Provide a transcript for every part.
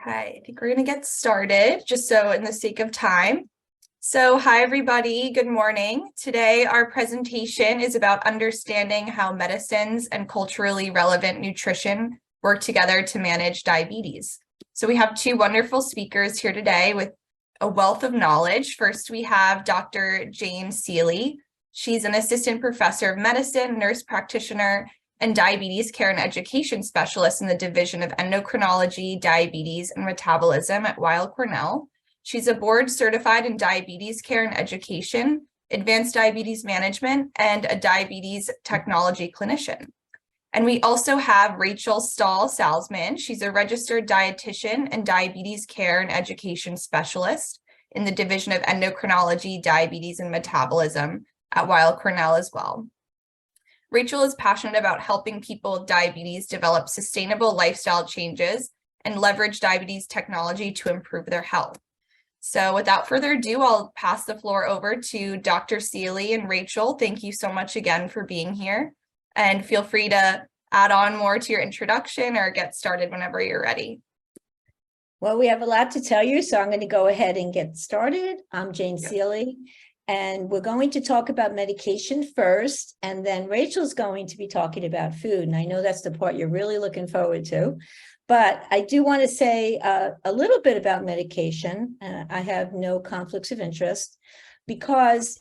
Okay, I think we're going to get started just so in the sake of time. So hi, everybody. Good morning. Today, our presentation is about understanding how medicines and culturally relevant nutrition work together to manage diabetes. So we have two wonderful speakers here today with a wealth of knowledge. First, we have Dr. Jane Seley. She's an assistant professor of medicine, nurse practitioner, and diabetes care and education specialist in the Division of Endocrinology, Diabetes, and Metabolism at Weill Cornell. She's a board certified in diabetes care and education, advanced diabetes management, and a diabetes technology clinician. And we also have Rachel Stahl Salzman. She's a registered dietitian and diabetes care and education specialist in the Division of Endocrinology, Diabetes, and Metabolism at Weill Cornell as well. Rachel is passionate about helping people with diabetes develop sustainable lifestyle changes and leverage diabetes technology to improve their health. So without further ado, I'll pass the floor over to Dr. Seley and Rachel. Thank you so much again for being here. And feel free to add on more to your introduction or get started whenever you're ready. Well, we have a lot to tell you, so I'm going to go ahead and get started. I'm Jane Seley, and we're going to talk about medication first, and then Rachel's going to be talking about food. And I know that's the part you're really looking forward to. But I do want to say a little bit about medication. I have no conflicts of interest because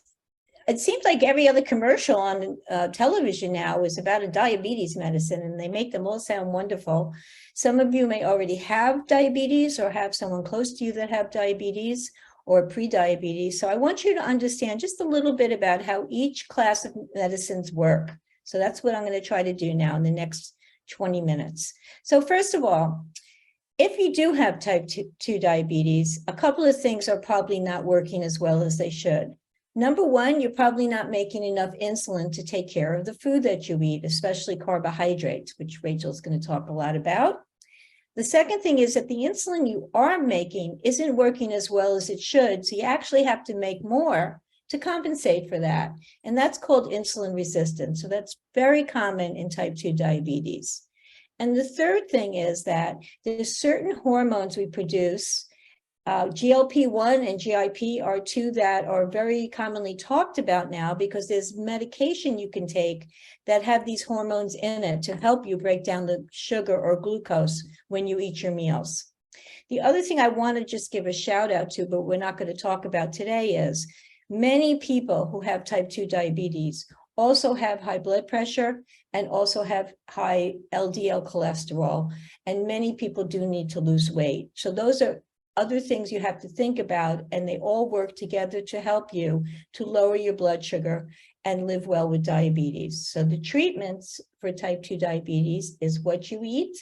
it seems like every other commercial on television now is about a diabetes medicine, and they make them all sound wonderful. Some of you may already have diabetes or have someone close to you that have diabetes or pre-diabetes. So I want you to understand just a little bit about how each class of medicines work. So that's what I'm going to try to do now in the next 20 minutes. So first of all, if you do have type 2 diabetes, a couple of things are probably not working as well as they should. Number one, you're probably not making enough insulin to take care of the food that you eat, especially carbohydrates, which Rachel's going to talk a lot about. The second thing is that the insulin you are making isn't working as well as it should, so you actually have to make more to compensate for that. And that's called insulin resistance. So that's very common in type 2 diabetes. And the third thing is that there's certain hormones we produce. GLP-1 and GIP are two that are very commonly talked about now because there's medication you can take that have these hormones in it to help you break down the sugar or glucose when you eat your meals. The other thing I want to just give a shout out to, but we're not going to talk about today, is many people who have type 2 diabetes also have high blood pressure and also have high LDL cholesterol. And many people do need to lose weight. So those are other things you have to think about, and they all work together to help you to lower your blood sugar and live well with diabetes. So the treatments for type 2 diabetes is what you eat,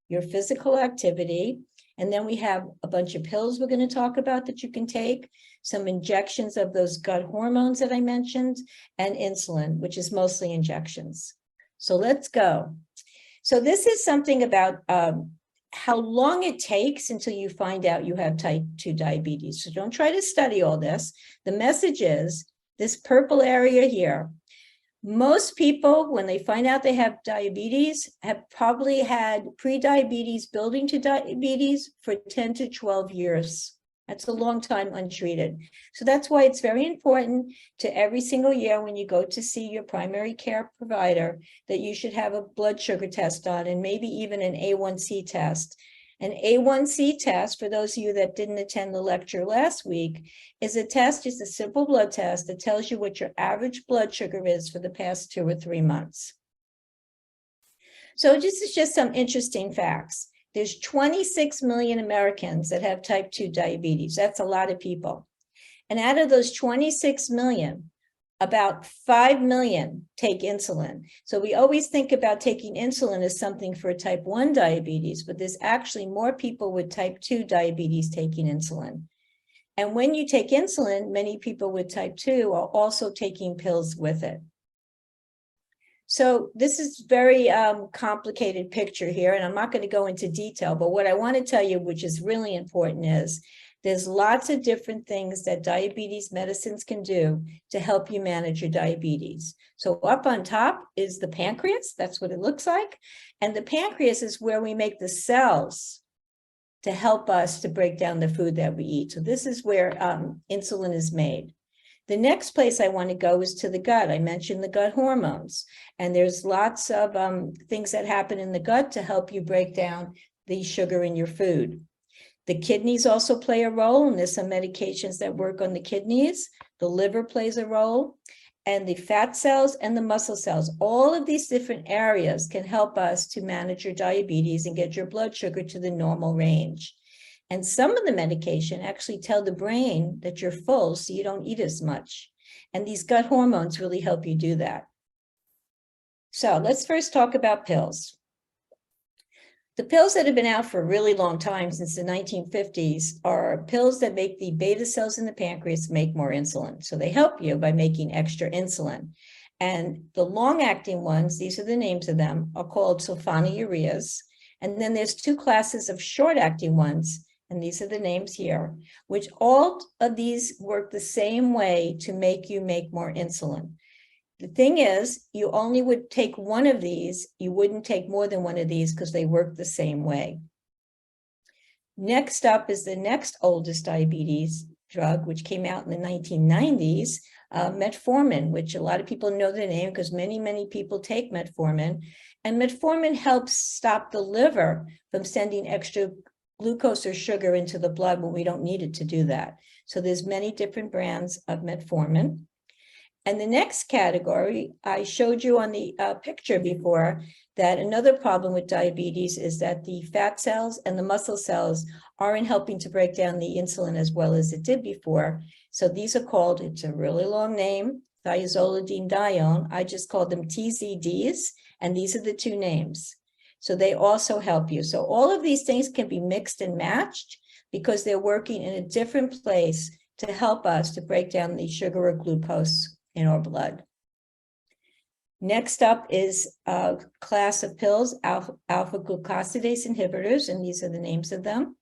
your physical activity, and then we have a bunch of pills we're going to talk about that you can take, some injections of those gut hormones that I mentioned, and insulin, which is mostly injections. So let's go. So this is something about how long it takes until you find out you have type 2 diabetes. So don't try to study all this. The message is this purple area here. Most people, when they find out they have diabetes, have probably had pre-diabetes building to diabetes for 10 to 12 years. That's a long time untreated. So that's why it's very important to every single year when you go to see your primary care provider that you should have a blood sugar test done and maybe even an A1C test. An A1C test, for those of you that didn't attend the lecture last week, is a test, just a simple blood test that tells you what your average blood sugar is for the past 2 or 3 months. So this is just some interesting facts. There's 26 million Americans that have type 2 diabetes. That's a lot of people. And out of those 26 million, about 5 million take insulin. So we always think about taking insulin as something for type 1 diabetes, but there's actually more people with type 2 diabetes taking insulin. And when you take insulin, many people with type 2 are also taking pills with it. So this is very complicated picture here, and I'm not going to go into detail, but what I want to tell you, which is really important, is there's lots of different things that diabetes medicines can do to help you manage your diabetes. So up on top is the pancreas. That's what it looks like. And the pancreas is where we make the cells to help us to break down the food that we eat. So this is where insulin is made. The next place I want to go is to the gut. I mentioned the gut hormones, and there's lots of things that happen in the gut to help you break down the sugar in your food. The kidneys also play a role, and there's some medications that work on the kidneys. The liver plays a role, and the fat cells and the muscle cells. All of these different areas can help us to manage your diabetes and get your blood sugar to the normal range. And some of the medication actually tell the brain that you're full, so you don't eat as much. And these gut hormones really help you do that. So let's first talk about pills. The pills that have been out for a really long time, since the 1950s, are pills that make the beta cells in the pancreas make more insulin. So they help you by making extra insulin. And the long-acting ones, these are the names of them, are called sulfonylureas. And then there's two classes of short-acting ones, and these are the names here, which all of these work the same way to make you make more insulin. The thing is, you only would take one of these. You wouldn't take more than one of these because they work the same way. Next up is the next oldest diabetes drug, which came out in the 1990s, metformin, which a lot of people know the name because many people take metformin. And metformin helps stop the liver from sending extra glucose or sugar into the blood when we don't need it to do that. So there's many different brands of metformin. And the next category, I showed you on the picture before, that another problem with diabetes is that the fat cells and the muscle cells aren't helping to break down the insulin as well as it did before. So these are called, it's a really long name, thiazolidinedione. I just called them TZDs, and these are the two names. So they also help you. So all of these things can be mixed and matched because they're working in a different place to help us to break down the sugar or glucose in our blood. Next up is a class of pills, alpha glucosidase inhibitors, and these are the names of them.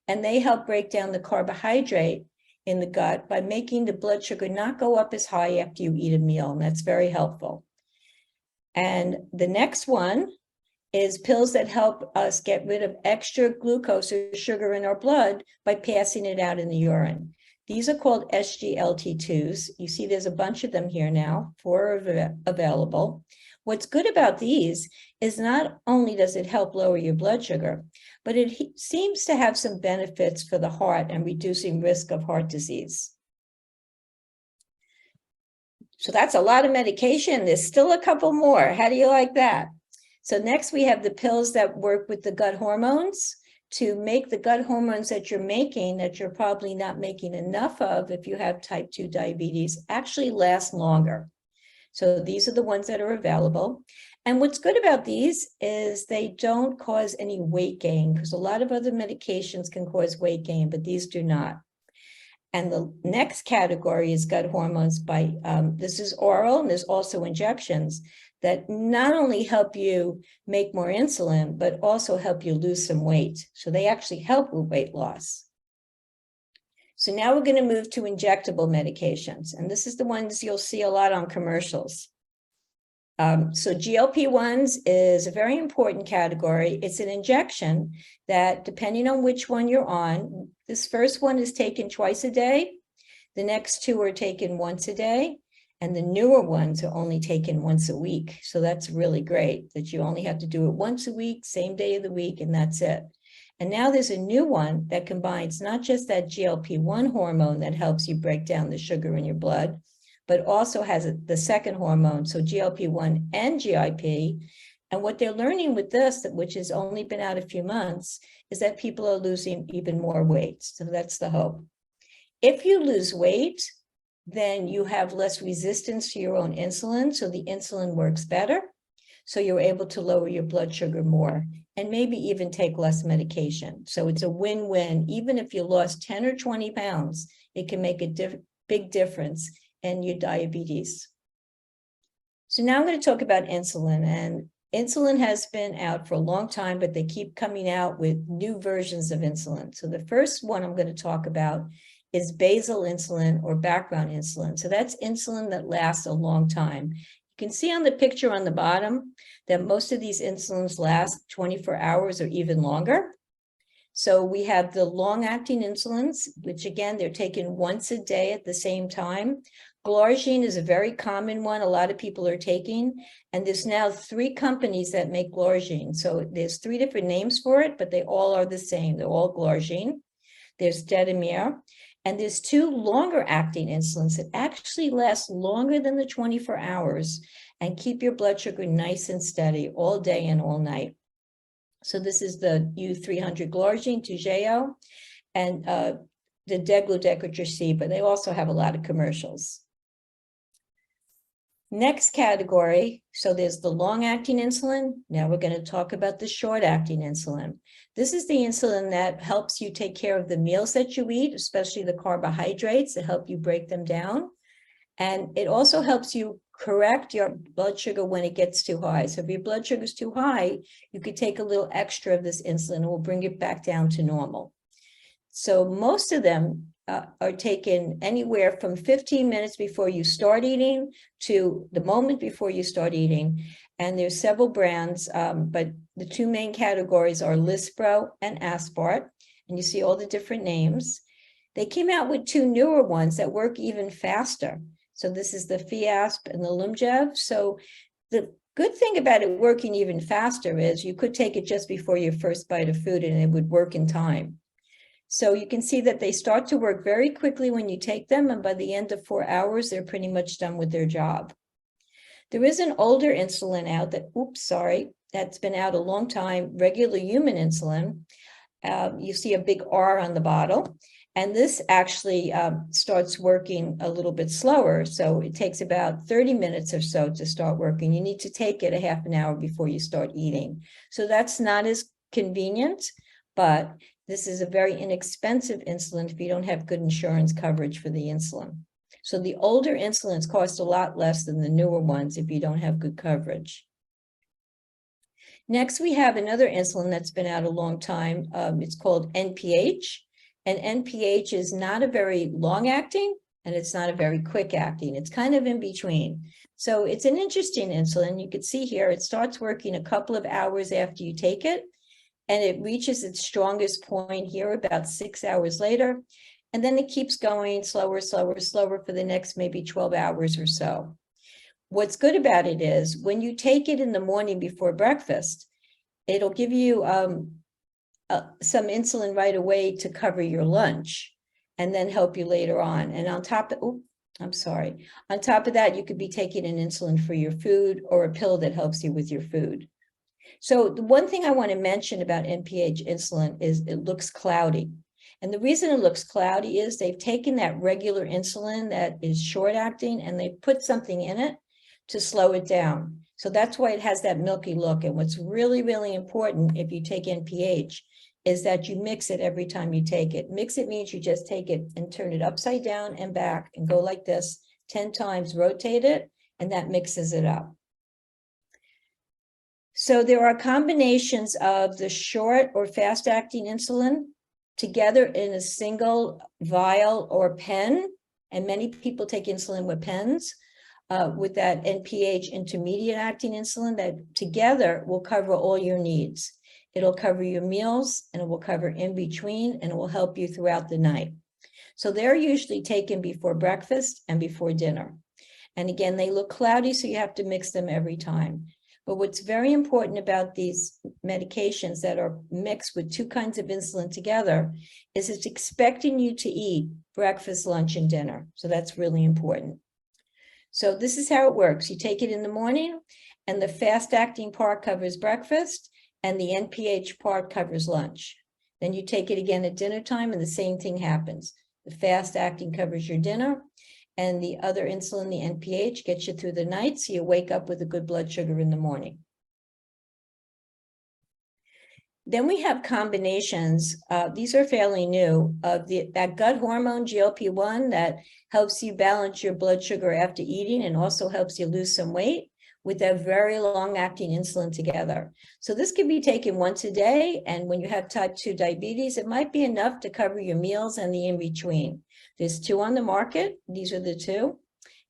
And they help break down the carbohydrate in the gut by making the blood sugar not go up as high after you eat a meal, and that's very helpful. And the next one is pills that help us get rid of extra glucose or sugar in our blood by passing it out in the urine. These are called SGLT2s. You see there's a bunch of them here now, 4 are available. What's good about these is not only does it help lower your blood sugar, but it seems to have some benefits for the heart and reducing risk of heart disease. So that's a lot of medication. There's still a couple more. How do you like that? So next we have the pills that work with the gut hormones to make the gut hormones that you're making, that you're probably not making enough of if you have type 2 diabetes, actually last longer. So these are the ones that are available. And what's good about these is they don't cause any weight gain, because a lot of other medications can cause weight gain, but these do not. And the next category is gut hormones by, this is oral, and there's also injections that not only help you make more insulin, but also help you lose some weight. So they actually help with weight loss. So now we're going to move to injectable medications. And this is the ones you'll see a lot on commercials. So GLP-1s is a very important category. It's an injection that, depending on which one you're on, this first one is taken twice a day. The next two are taken once a day. And the newer ones are only taken once a week. So that's really great that you only have to do it once a week, same day of the week, and that's it. And now there's a new one that combines not just that GLP-1 hormone that helps you break down the sugar in your blood, but also has the second hormone, so GLP-1 and GIP. And what they're learning with this, which has only been out a few months, is that people are losing even more weight. So that's the hope. If you lose weight, then you have less resistance to your own insulin, so the insulin works better. So you're able to lower your blood sugar more and maybe even take less medication. So it's a win-win. Even if you lost 10 or 20 pounds, it can make a big difference in your diabetes. So now I'm going to talk about insulin. And insulin has been out for a long time, but they keep coming out with new versions of insulin. So the first one I'm going to talk about is basal insulin or background insulin. So that's insulin that lasts a long time. You can see on the picture on the bottom that most of these insulins last 24 hours or even longer. So we have the long-acting insulins, which again, they're taken once a day at the same time. Glargine is a very common one. A lot of people are taking, and there's now 3 companies that make glargine. So there's 3 different names for it, but they all are the same. They're all glargine. There's Detamir, and there's 2 longer-acting insulins that actually last longer than the 24 hours and keep your blood sugar nice and steady all day and all night. So this is the U300 glargine, Toujeo, and the Degludec C, but they also have a lot of commercials. Next category, so there's the long-acting insulin. Now we're going to talk about the short-acting insulin. This is the insulin that helps you take care of the meals that you eat, especially the carbohydrates that help you break them down. And it also helps you correct your blood sugar when it gets too high. So if your blood sugar is too high, you could take a little extra of this insulin and it will bring it back down to normal. So most of them are taken anywhere from 15 minutes before you start eating to the moment before you start eating. And there's several brands, but the 2 main categories are Lispro and Aspart. And you see all the different names. They came out with 2 newer ones that work even faster. So this is the Fiasp and the Lumjev. So the good thing about it working even faster is you could take it just before your first bite of food and it would work in time. So you can see that they start to work very quickly when you take them, and by the end of 4 hours, they're pretty much done with their job. There is an older insulin out that's been out a long time, regular human insulin. You see a big R on the bottle, and this actually starts working a little bit slower. So it takes about 30 minutes or so to start working. You need to take it a half an hour before you start eating. So that's not as convenient, but this is a very inexpensive insulin if you don't have good insurance coverage for the insulin. So the older insulins cost a lot less than the newer ones if you don't have good coverage. Next, we have another insulin that's been out a long time. It's called NPH. And NPH is not a very long-acting, and it's not a very quick-acting. It's kind of in between. So it's an interesting insulin. You can see here, it starts working a couple of hours after you take it, and it reaches its strongest point here about 6 hours later. And then it keeps going slower, slower, slower for the next maybe 12 hours or so. What's good about it is when you take it in the morning before breakfast, it'll give you some insulin right away to cover your lunch and then help you later on. And on top of, on top of that, you could be taking an insulin for your food or a pill that helps you with your food. So the one thing I want to mention about NPH insulin is it looks cloudy. And the reason it looks cloudy is they've taken that regular insulin that is short acting and they put something in it to slow it down. So that's why it has that milky look. And what's really, really important if you take NPH is that you mix it every time you take it. Mix it means you just take it and turn it upside down and back and go like this 10 times, rotate it, and that mixes it up. So there are combinations of the short or fast-acting insulin together in a single vial or pen, and many people take insulin with pens, with that NPH intermediate-acting insulin that together will cover all your needs. It'll cover your meals, and it will cover in between, and it will help you throughout the night. So they're usually taken before breakfast and before dinner. And again, they look cloudy, so you have to mix them every time. But what's very important about these medications that are mixed with 2 kinds of insulin together is it's expecting you to eat breakfast, lunch, and dinner. So that's really important. So this is how it works. You take it in the morning, and the fast-acting part covers breakfast, and the NPH part covers lunch. Then you take it again at dinner time, and the same thing happens. The fast-acting covers your dinner, and the other insulin, the NPH, gets you through the night, so you wake up with a good blood sugar in the morning. Then we have combinations. These are fairly new, of that gut hormone, GLP-1, that helps you balance your blood sugar after eating and also helps you lose some weight, with that very long-acting insulin together. So this can be taken once a day, and when you have type 2 diabetes, it might be enough to cover your meals and the in-between. There's 2 on the market. These are the 2.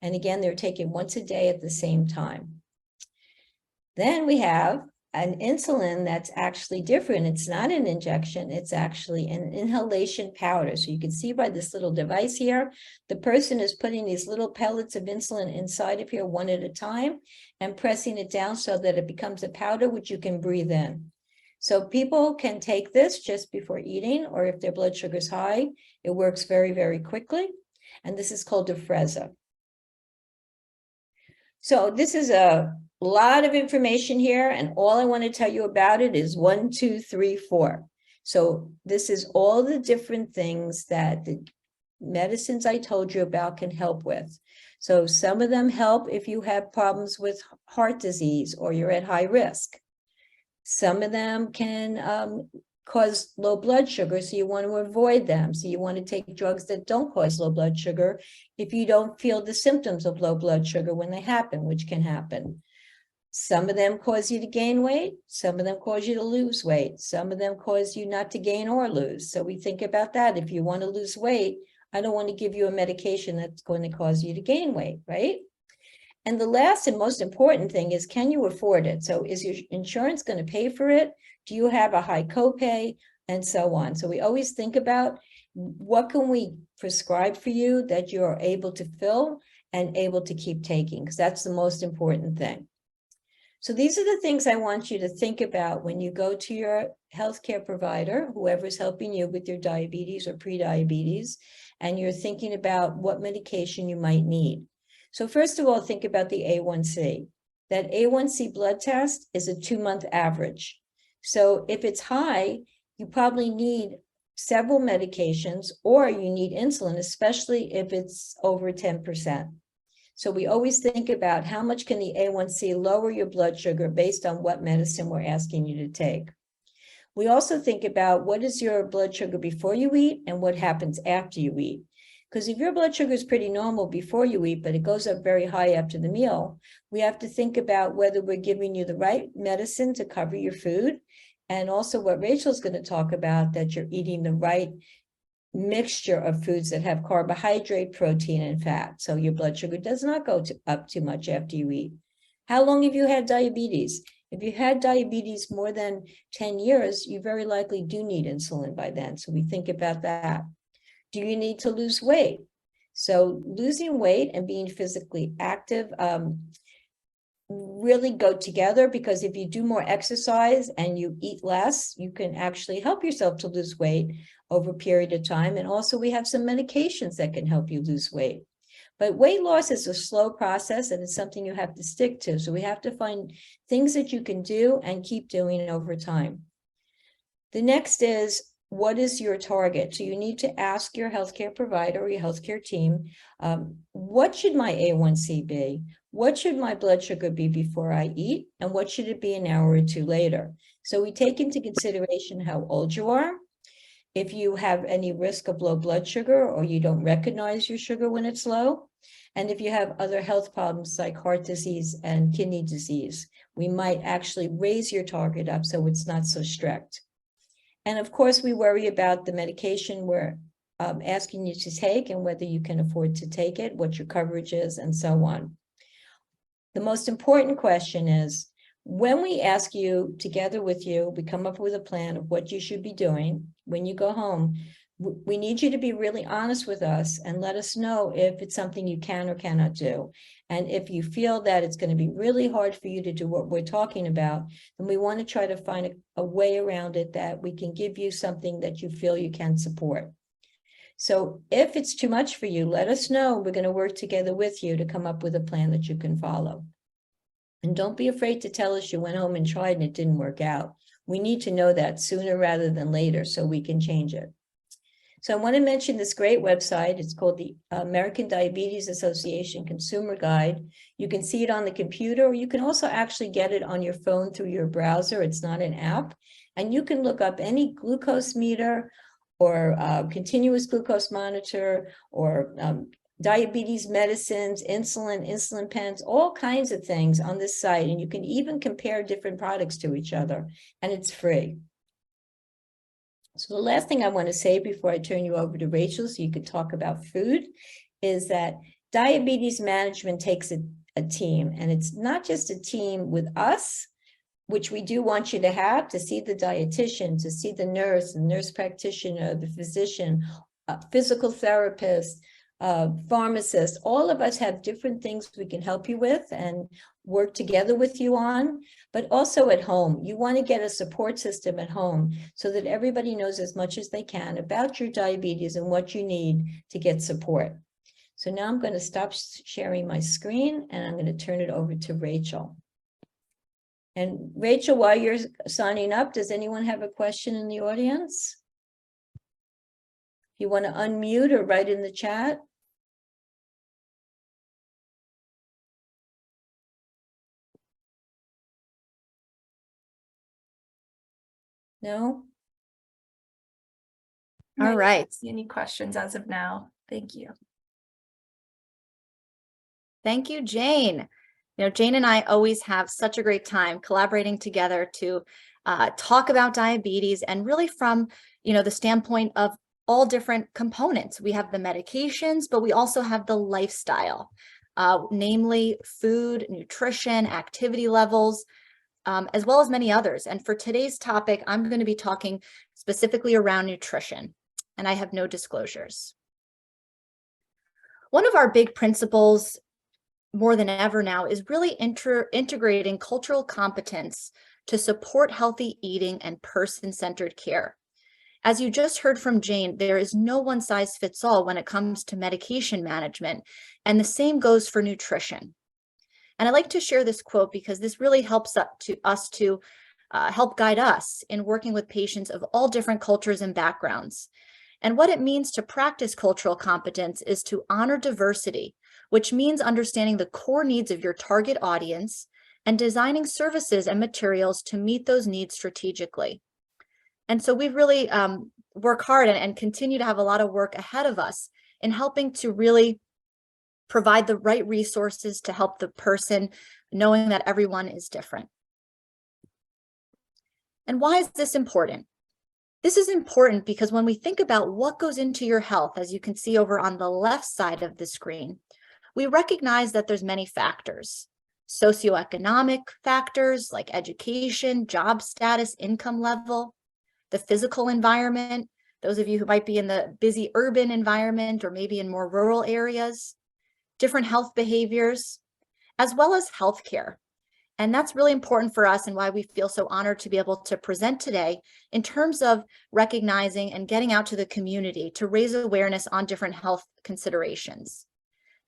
And again, they're taken once a day at the same time. Then we have an insulin that's actually different. It's not an injection, it's actually an inhalation powder. So you can see by this little device here, the person is putting these little pellets of insulin inside of here one at a time and pressing it down so that it becomes a powder which you can breathe in. So people can take this just before eating, or if their blood sugar is high, it works very, very quickly. And this is called Afrezza. So this is a lot of information here, and all I want to tell you about it is 1, 2, 3, 4. So this is all the different things that the medicines I told you about can help with. So some of them help if you have problems with heart disease or you're at high risk. Some of them can cause low blood sugar, so you want to avoid them. So you want to take drugs that don't cause low blood sugar if you don't feel the symptoms of low blood sugar when they happen, which can happen. Some of them cause you to gain weight. Some of them cause you to lose weight. Some of them cause you not to gain or lose. So we think about that. If you want to lose weight, I don't want to give you a medication that's going to cause you to gain weight, right? And the last and most important thing is, can you afford it? So is your insurance going to pay for it? Do you have a high copay? And so on. So we always think about what can we prescribe for you that you're able to fill and able to keep taking, because that's the most important thing. So these are the things I want you to think about when you go to your healthcare provider, whoever's helping you with your diabetes or pre-diabetes, and you're thinking about what medication you might need. So first of all, think about the A1C. That A1C blood test is a 2-month average. So if it's high, you probably need several medications, or you need insulin, especially if it's over 10%. So we always think about how much can the A1C lower your blood sugar based on what medicine we're asking you to take. We also think about what is your blood sugar before you eat and what happens after you eat. Because if your blood sugar is pretty normal before you eat, but it goes up very high after the meal, we have to think about whether we're giving you the right medicine to cover your food. And also what Rachel's going to talk about, that you're eating the right mixture of foods that have carbohydrate, protein, and fat. So your blood sugar does not go up too much after you eat. How long have you had diabetes? If you had diabetes more than 10 years, you very likely do need insulin by then. So we think about that. Do you need to lose weight? So losing weight and being physically active really go together, because if you do more exercise and you eat less, you can actually help yourself to lose weight over a period of time. And also we have some medications that can help you lose weight. But weight loss is a slow process, and it's something you have to stick to. So we have to find things that you can do and keep doing over time. The next is, what is your target? So you need to ask your healthcare provider or your healthcare team, what should my A1C be? What should my blood sugar be before I eat? And what should it be an hour or two later? So we take into consideration how old you are, if you have any risk of low blood sugar or you don't recognize your sugar when it's low, and if you have other health problems like heart disease and kidney disease, we might actually raise your target up so it's not so strict. And of course, we worry about the medication we're asking you to take and whether you can afford to take it, what your coverage is, and so on. The most important question is, when we ask you, together with you, we come up with a plan of what you should be doing when you go home. We need you to be really honest with us and let us know if it's something you can or cannot do. And if you feel that it's going to be really hard for you to do what we're talking about, then we want to try to find a way around it that we can give you something that you feel you can support. So if it's too much for you, let us know. We're going to work together with you to come up with a plan that you can follow. And don't be afraid to tell us you went home and tried and it didn't work out. We need to know that sooner rather than later so we can change it. So I want to mention this great website. It's called the American Diabetes Association Consumer Guide. You can see it on the computer, or you can also actually get it on your phone through your browser. It's not an app. And you can look up any glucose meter or continuous glucose monitor or diabetes medicines, insulin pens, all kinds of things on this site. And you can even compare different products to each other, and it's free. So the last thing I want to say before I turn you over to Rachel so you could talk about food is that diabetes management takes a team, and it's not just a team with us, which we do want you to have, to see the dietitian, to see the nurse practitioner, the physician, physical therapist, pharmacist. All of us have different things we can help you with and work together with you on, but also at home. You want to get a support system at home so that everybody knows as much as they can about your diabetes and what you need to get support. So now I'm going to stop sharing my screen and I'm going to turn it over to Rachel. And Rachel, while you're signing up, does anyone have a question in the audience? You want to unmute or write in the chat? No? No, All right. any questions as of now? Thank you. Thank you, Jane. You know, Jane and I always have such a great time collaborating together to talk about diabetes, and really from, the standpoint of all different components. We have the medications, but we also have the lifestyle, namely food, nutrition, activity levels, as well as many others. And for today's topic, I'm going to be talking specifically around nutrition, and I have no disclosures. One of our big principles more than ever now is really integrating cultural competence to support healthy eating and person-centered care. As you just heard from Jane, there is no one size fits all when it comes to medication management, and the same goes for nutrition. And I like to share this quote because this really helps us to help guide us in working with patients of all different cultures and backgrounds. And what it means to practice cultural competence is to honor diversity, which means understanding the core needs of your target audience and designing services and materials to meet those needs strategically. And so we really work hard and continue to have a lot of work ahead of us in helping to really provide the right resources to help the person, knowing that everyone is different. And why is this important? This is important because when we think about what goes into your health, as you can see over on the left side of the screen, we recognize that there's many factors. Socioeconomic factors like education, job status, income level, the physical environment, those of you who might be in the busy urban environment or maybe in more rural areas, different health behaviors, as well as healthcare. And that's really important for us and why we feel so honored to be able to present today in terms of recognizing and getting out to the community to raise awareness on different health considerations.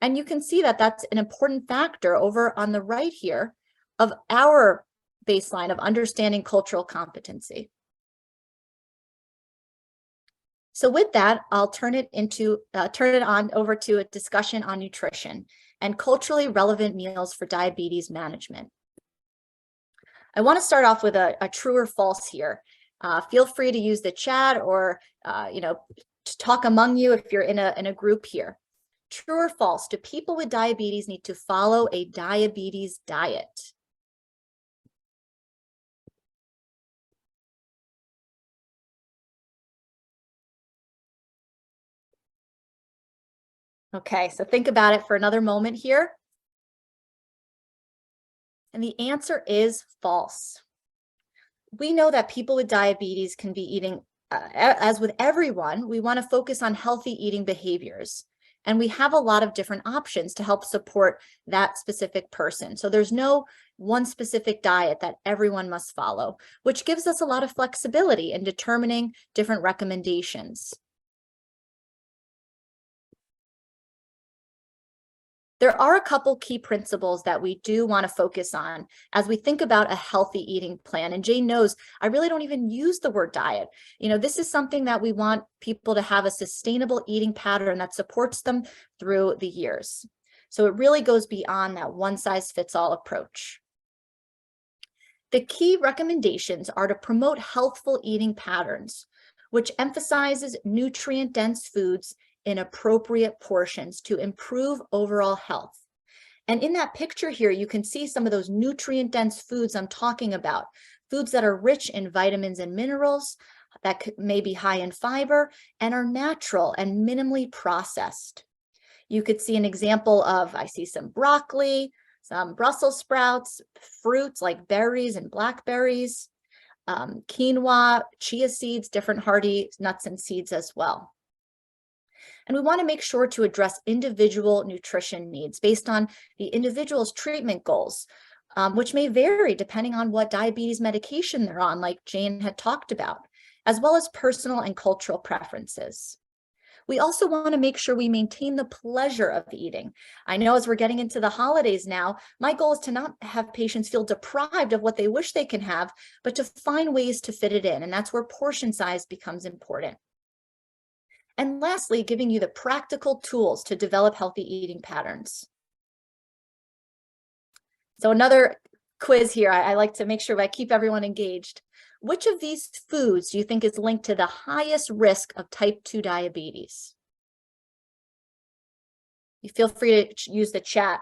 And you can see that that's an important factor over on the right here of our baseline of understanding cultural competency. So with that, I'll turn it on over to a discussion on nutrition and culturally relevant meals for diabetes management. I want to start off with a true or false here. Feel free to use the chat or to talk among you if you're in a group here. True or false, do people with diabetes need to follow a diabetes diet? Okay, so think about it for another moment here. And the answer is false. We know that people with diabetes can be eating, as with everyone, we want to focus on healthy eating behaviors. And we have a lot of different options to help support that specific person. So there's no one specific diet that everyone must follow, which gives us a lot of flexibility in determining different recommendations. There are a couple key principles that we do want to focus on as we think about a healthy eating plan. And Jane knows I really don't even use the word diet. This is something that we want people to have a sustainable eating pattern that supports them through the years. So it really goes beyond that one size fits all approach. The key recommendations are to promote healthful eating patterns, which emphasizes nutrient-dense foods in appropriate portions to improve overall health. And in that picture here, you can see some of those nutrient-dense foods I'm talking about, foods that are rich in vitamins and minerals, that may be high in fiber, and are natural and minimally processed. You could see an example of, I see some broccoli, some Brussels sprouts, fruits like berries and blackberries, quinoa, chia seeds, different hearty nuts and seeds as well. And we want to make sure to address individual nutrition needs based on the individual's treatment goals, which may vary depending on what diabetes medication they're on, like Jane had talked about, as well as personal and cultural preferences. We also want to make sure we maintain the pleasure of eating. I know as we're getting into the holidays now, my goal is to not have patients feel deprived of what they wish they can have, but to find ways to fit it in. And that's where portion size becomes important. And lastly, giving you the practical tools to develop healthy eating patterns. So another quiz here. I like to make sure I keep everyone engaged. Which of these foods do you think is linked to the highest risk of type 2 diabetes? You feel free to use the chat.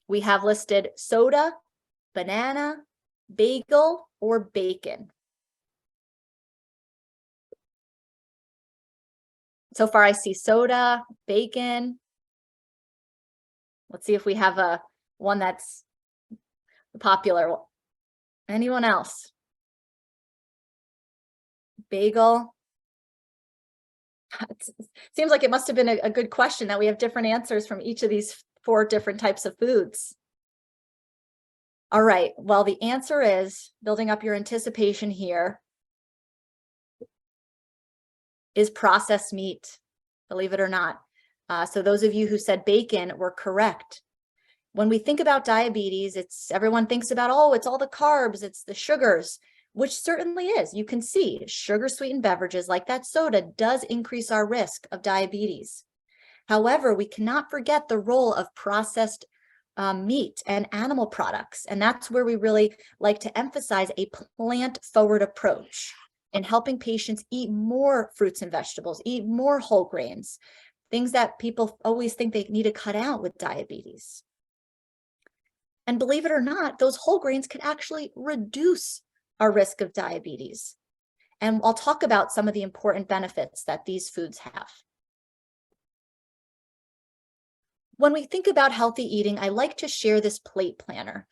We have listed soda, banana, bagel, or bacon. So far, I see soda, bacon. Let's see if we have one that's popular. Anyone else? Bagel. It seems like it must have been a good question that we have different answers from each of these 4 different types of foods. All right, well, the answer is, building up your anticipation here, is processed meat, believe it or not. So those of you who said bacon were correct. When we think about diabetes, everyone thinks about, oh, it's all the carbs, it's the sugars, which certainly is. You can see sugar sweetened beverages like that soda does increase our risk of diabetes. However, we cannot forget the role of processed meat and animal products. And that's where we really like to emphasize a plant-forward approach in helping patients eat more fruits and vegetables, eat more whole grains, things that people always think they need to cut out with diabetes. And believe it or not, those whole grains can actually reduce our risk of diabetes. And I'll talk about some of the important benefits that these foods have. When we think about healthy eating, I like to share this plate planner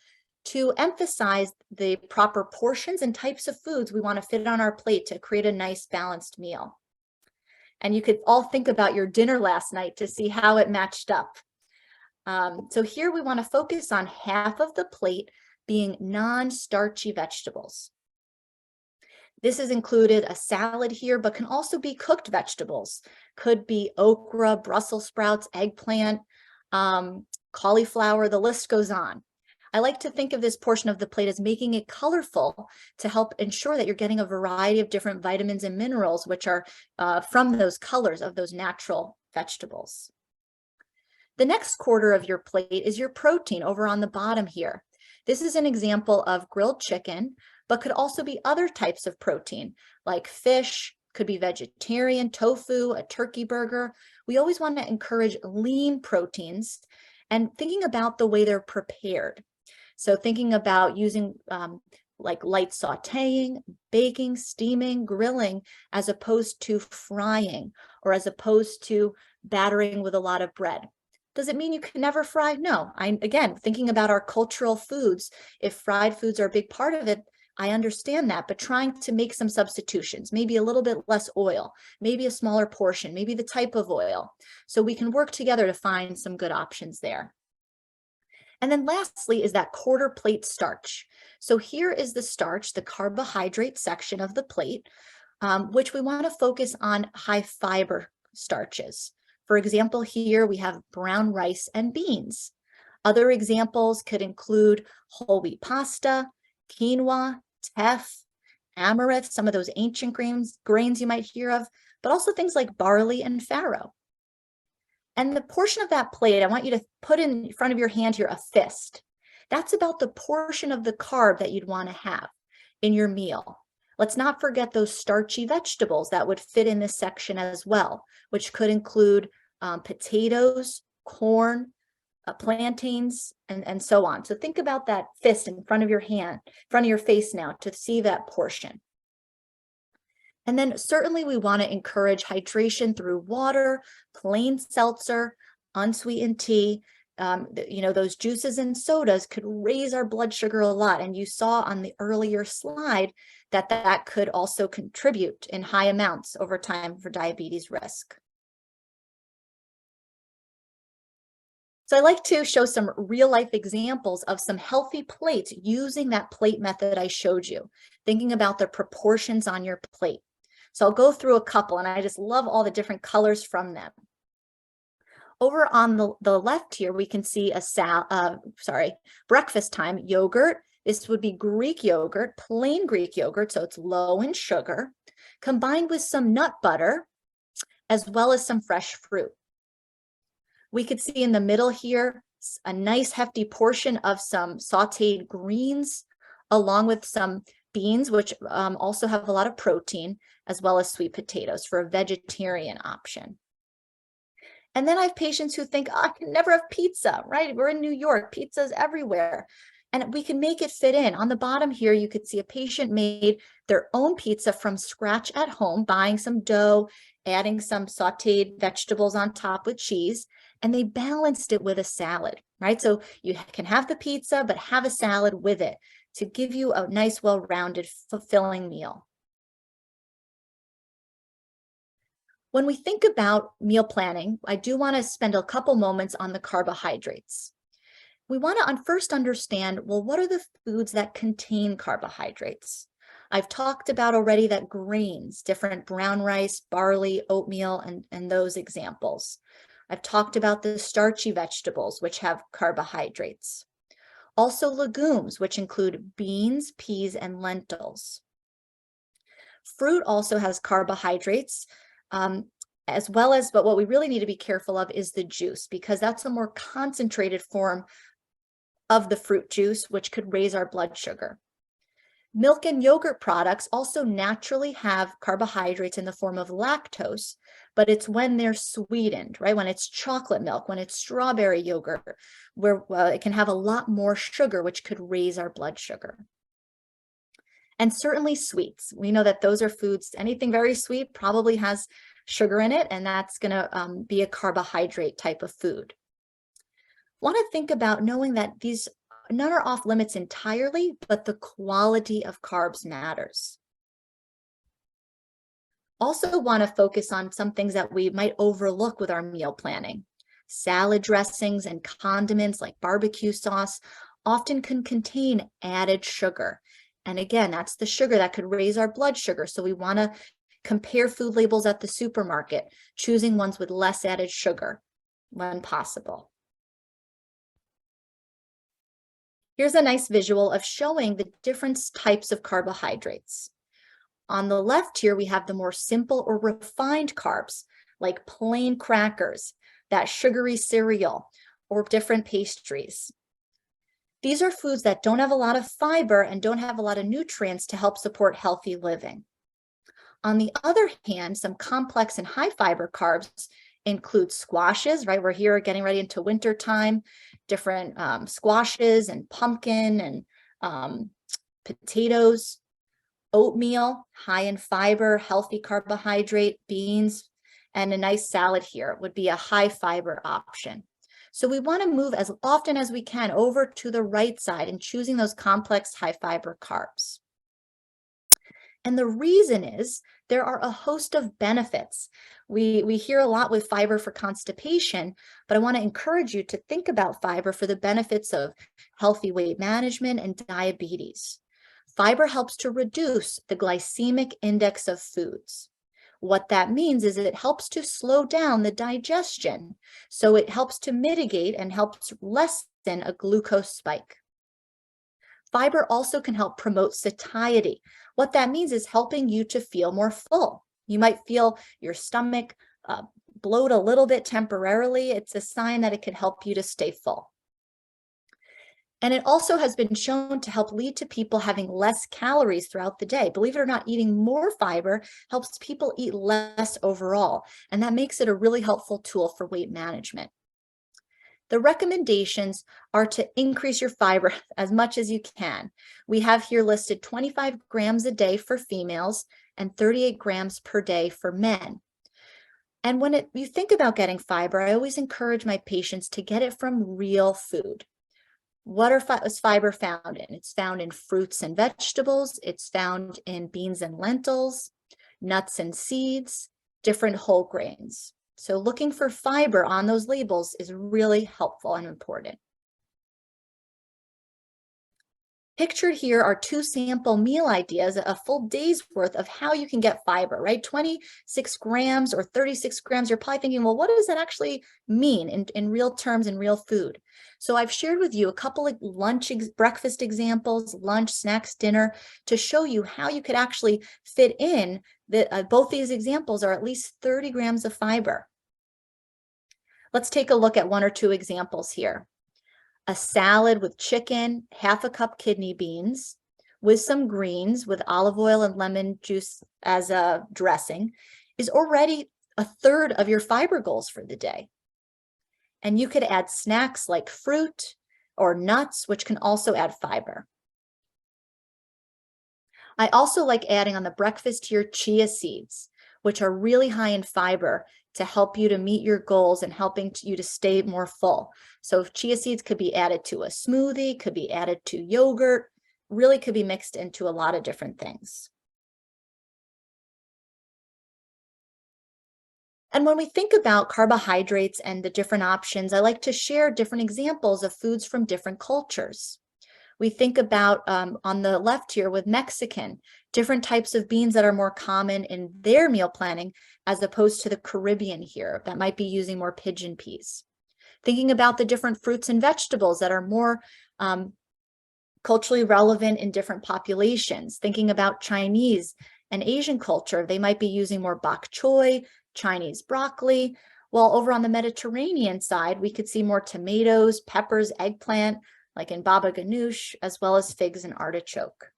to emphasize the proper portions and types of foods we want to fit on our plate to create a nice balanced meal. And you could all think about your dinner last night to see how it matched up. So here we want to focus on half of the plate being non-starchy vegetables. This is included a salad here, but can also be cooked vegetables. Could be okra, Brussels sprouts, eggplant, cauliflower, the list goes on. I like to think of this portion of the plate as making it colorful to help ensure that you're getting a variety of different vitamins and minerals, which are from those colors of those natural vegetables. The next quarter of your plate is your protein over on the bottom here. This is an example of grilled chicken, but could also be other types of protein like fish, could be vegetarian, tofu, a turkey burger. We always want to encourage lean proteins and thinking about the way they're prepared. So thinking about using like light sauteing, baking, steaming, grilling, as opposed to frying or as opposed to battering with a lot of bread. Does it mean you can never fry? No. Again, thinking about our cultural foods, if fried foods are a big part of it, I understand that, but trying to make some substitutions, maybe a little bit less oil, maybe a smaller portion, maybe the type of oil. So we can work together to find some good options there. And then lastly is that quarter plate starch. So here is the starch, the carbohydrate section of the plate, which we want to focus on high fiber starches. For example, here we have brown rice and beans. Other examples could include whole wheat pasta, quinoa, teff, amaranth, some of those ancient grains you might hear of, but also things like barley and farro. And the portion of that plate, I want you to put in front of your hand here a fist. That's about the portion of the carb that you'd want to have in your meal. Let's not forget those starchy vegetables that would fit in this section as well, which could include potatoes, corn, plantains, and so on. So think about that fist in front of your hand, in front of your face now to see that portion. And then certainly we want to encourage hydration through water, plain seltzer, unsweetened tea, those juices and sodas could raise our blood sugar a lot. And you saw on the earlier slide that that could also contribute in high amounts over time for diabetes risk. So I like to show some real life examples of some healthy plates using that plate method I showed you, thinking about the proportions on your plate. So I'll go through a couple, and I just love all the different colors from them. Over on the left here, we can see breakfast time yogurt. This would be Greek yogurt, plain Greek yogurt, so it's low in sugar, combined with some nut butter, as well as some fresh fruit. We could see in the middle here a nice hefty portion of some sauteed greens, along with some beans, which also have a lot of protein, as well as sweet potatoes for a vegetarian option. And then I have patients who think, oh, I can never have pizza, right? We're in New York, pizza's everywhere. And we can make it fit in. On the bottom here, you could see a patient made their own pizza from scratch at home, buying some dough, adding some sauteed vegetables on top with cheese, and they balanced it with a salad, right? So you can have the pizza, but have a salad with it to give you a nice, well-rounded, fulfilling meal. When we think about meal planning, I do want to spend a couple moments on the carbohydrates. We want to first understand, well, what are the foods that contain carbohydrates? I've talked about already that grains, different brown rice, barley, oatmeal, and those examples. I've talked about the starchy vegetables, which have carbohydrates. Also legumes, which include beans, peas, and lentils. Fruit also has carbohydrates, as well as, but what we really need to be careful of is the juice, because that's a more concentrated form of the fruit juice, which could raise our blood sugar. Milk and yogurt products also naturally have carbohydrates in the form of lactose, but it's when they're sweetened, right? When it's chocolate milk, when it's strawberry yogurt, where it can have a lot more sugar, which could raise our blood sugar. And certainly sweets. We know that those are foods, anything very sweet probably has sugar in it, and that's going to be a carbohydrate type of food. Want to think about knowing that these none are off limits entirely, but the quality of carbs matters. Also want to focus on some things that we might overlook with our meal planning. Salad dressings and condiments like barbecue sauce often can contain added sugar. And again, that's the sugar that could raise our blood sugar. So we want to compare food labels at the supermarket, choosing ones with less added sugar when possible. Here's a nice visual of showing the different types of carbohydrates. On the left here, we have the more simple or refined carbs, like plain crackers, that sugary cereal, or different pastries. These are foods that don't have a lot of fiber and don't have a lot of nutrients to help support healthy living. On the other hand, some complex and high fiber carbs include squashes, right? We're here getting ready into winter time, different squashes and pumpkin and potatoes, oatmeal, high in fiber, healthy carbohydrate, beans, and a nice salad here would be a high fiber option. So we want to move as often as we can over to the right side and choosing those complex high fiber carbs. And the reason is there are a host of benefits. We hear a lot with fiber for constipation, but I want to encourage you to think about fiber for the benefits of healthy weight management and diabetes. Fiber helps to reduce the glycemic index of foods. What that means is it helps to slow down the digestion. So it helps to mitigate and helps lessen a glucose spike. Fiber also can help promote satiety. What that means is helping you to feel more full. You might feel your stomach bloat a little bit temporarily. It's a sign that it can help you to stay full. And it also has been shown to help lead to people having less calories throughout the day. Believe it or not, eating more fiber helps people eat less overall. And that makes it a really helpful tool for weight management. The recommendations are to increase your fiber as much as you can. We have here listed 25 grams a day for females and 38 grams per day for men. And when you think about getting fiber, I always encourage my patients to get it from real food. What is fiber found in? It's found in fruits and vegetables. It's found in beans and lentils, nuts and seeds, different whole grains. So looking for fiber on those labels is really helpful and important. Pictured here are 2 sample meal ideas, a full day's worth of how you can get fiber, right? 26 grams or 36 grams. You're probably thinking, well, what does that actually mean in real terms, in real food? So I've shared with you a couple of breakfast examples, lunch, snacks, dinner, to show you how you could actually fit in both these examples are at least 30 grams of fiber. Let's take a look at 1 or 2 examples here. A salad with chicken, half a cup kidney beans, with some greens with olive oil and lemon juice as a dressing is already a third of your fiber goals for the day. And you could add snacks like fruit or nuts, which can also add fiber. I also like adding on the breakfast here chia seeds, which are really high in fiber to help you to meet your goals and helping you to stay more full. So chia seeds could be added to a smoothie, could be added to yogurt, really could be mixed into a lot of different things. And when we think about carbohydrates and the different options, I like to share different examples of foods from different cultures. We think about on the left here with Mexican, different types of beans that are more common in their meal planning as opposed to the Caribbean here that might be using more pigeon peas. Thinking about the different fruits and vegetables that are more culturally relevant in different populations. Thinking about Chinese and Asian culture, they might be using more bok choy, Chinese broccoli, while over on the Mediterranean side, we could see more tomatoes, peppers, eggplant, like in baba ganoush, as well as figs and artichoke.